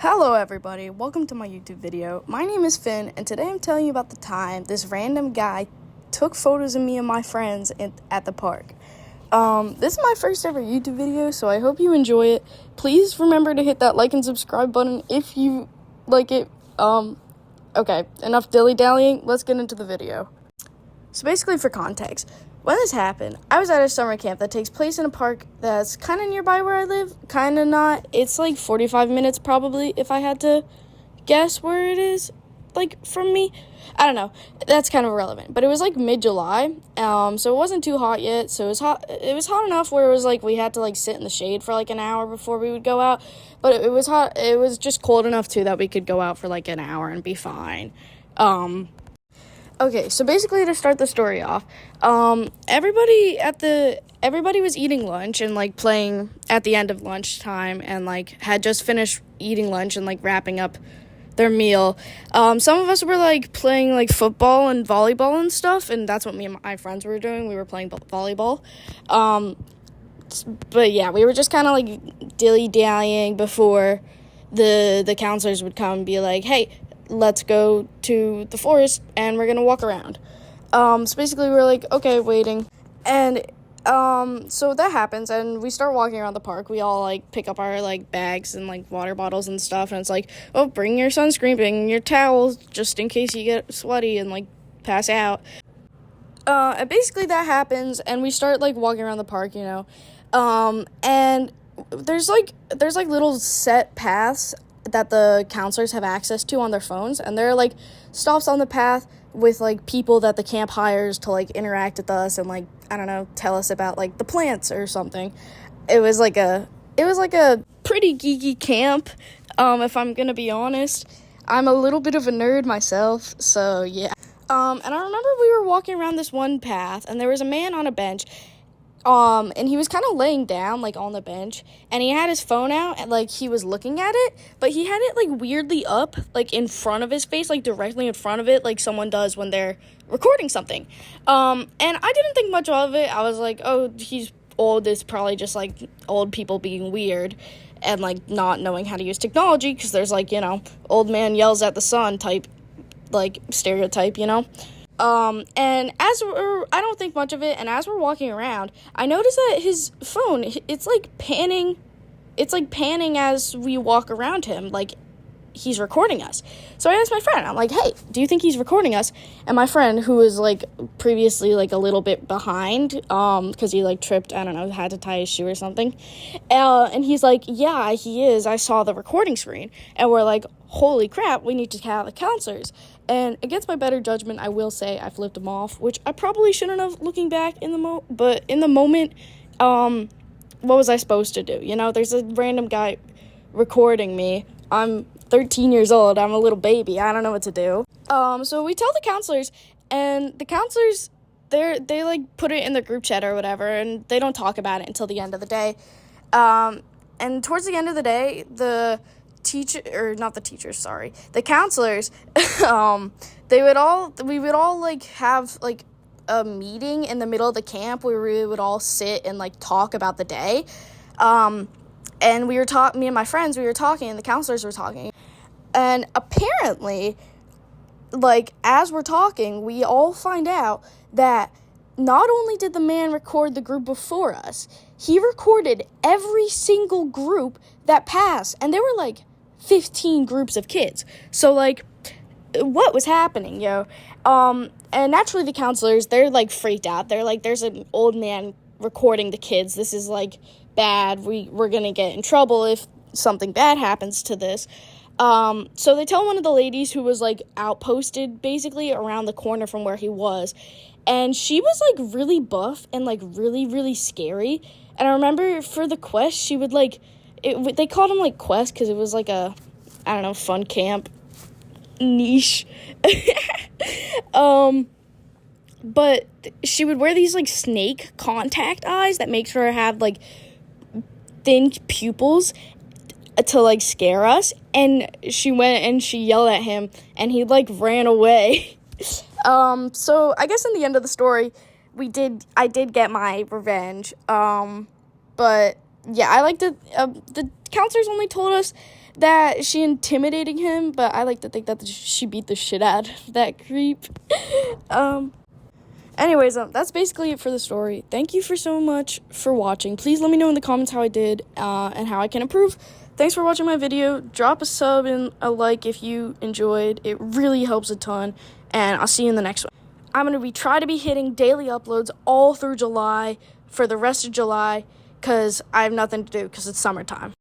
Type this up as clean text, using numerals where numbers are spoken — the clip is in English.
Hello everybody, welcome to my YouTube video. My name is Finn, and today I'm telling you about the time this random guy took photos of me and my friends at the park. This is my first ever YouTube video, so I hope you enjoy it. Please remember to hit that like and subscribe button if you like it. Okay, enough dilly-dallying, let's get into the video. So basically, for context, when this happened, I was at a summer camp that takes place in a park that's kind of nearby where I live, kind of not. It's like 45 minutes probably, if I had to guess where it is, like, from me. I don't know. That's kind of irrelevant. But it was like mid-July, so it wasn't too hot yet. So it was hot enough where it was like we had to like sit in the shade for like an hour before we would go out. But it was hot. It was just cold enough too that we could go out for like an hour and be fine. Okay, so basically to start the story off, everybody was eating lunch and like playing at the end of lunchtime and like had just finished eating lunch and like wrapping up their meal. Some of us were like playing like football and volleyball and stuff, and that's what me and my friends were doing. We were playing volleyball. But yeah, we were just kind of like dilly-dallying before the counselors would come and be like, hey, let's go to the forest and we're gonna walk around. So basically we're like, okay, waiting. And so that happens and we start walking around the park. We all like pick up our like bags and like water bottles and stuff, and it's like, oh, bring your sunscreen, bring your towels just in case you get sweaty and like pass out. And basically that happens and we start like walking around the park, you know. And there's like little set paths that the counselors have access to on their phones, and there are like stops on the path with like people that the camp hires to like interact with us and like, I don't know, tell us about like the plants or something. It was like a pretty geeky camp, if I'm gonna be honest. I'm a little bit of a nerd myself, so yeah. And I remember we were walking around this one path and there was a man on a bench. And he was kind of laying down, like, on the bench, and he had his phone out, and, like, he was looking at it, but he had it, like, weirdly up, like, in front of his face, like, directly in front of it, like someone does when they're recording something. And I didn't think much of it. I was like, oh, he's old. It's probably just, like, old people being weird and, like, not knowing how to use technology, because there's, like, you know, old man yells at the sun type, like, stereotype, you know? And I don't think much of it, and as we're walking around, I noticed that his phone, it's like panning as we walk around him, like he's recording us. So I asked my friend, I'm like, hey, do you think he's recording us? And my friend, who was like previously like a little bit behind, because he like tripped, I don't know, had to tie his shoe or something, and he's like, yeah, he is, I saw the recording screen. And we're like, holy crap, we need to call the counselors. And against my better judgment, I will say I flipped him off, which I probably shouldn't have, looking back but in the moment, what was I supposed to do? You know, there's a random guy recording me. I'm 13 years old. I'm a little baby. I don't know what to do. So we tell the counselors, and the counselors, they like put it in the group chat or whatever, and they don't talk about it until the end of the day. And towards the end of the day, the counselors, we would all like have like a meeting in the middle of the camp where we would all sit and like talk about the day. And me and my friends, we were talking, and the counselors were talking. And apparently, like, as we're talking, we all find out that not only did the man record the group before us, he recorded every single group that passed. And there were, like, 15 groups of kids. So, like, what was happening, yo? And naturally the counselors, they're, like, freaked out. They're like, there's an old man recording the kids. This is, like, bad. We're gonna get in trouble if something bad happens to this. So they tell one of the ladies who was, like, outposted, basically, around the corner from where he was. And she was, like, really buff and, like, really, really scary. And I remember for the quest, she would, like, they called him, like, quest because it was, like, a, I don't know, fun camp niche. But she would wear these, like, snake contact eyes that makes her have, like, thin pupils to, like, scare us. And she went and she yelled at him, and he, like, ran away. So I guess in the end of the story, I did get my revenge. But yeah, I like the counselors only told us that she intimidating him, but I like to think that she beat the shit out of that creep. Anyways, that's basically it for the story. Thank you for so much for watching. Please let me know in the comments how I did and how I can improve. Thanks for watching my video. Drop a sub and a like if you enjoyed. It really helps a ton, and I'll see you in the next one. I'm going to try to be hitting daily uploads all through July for the rest of July because I have nothing to do because it's summertime.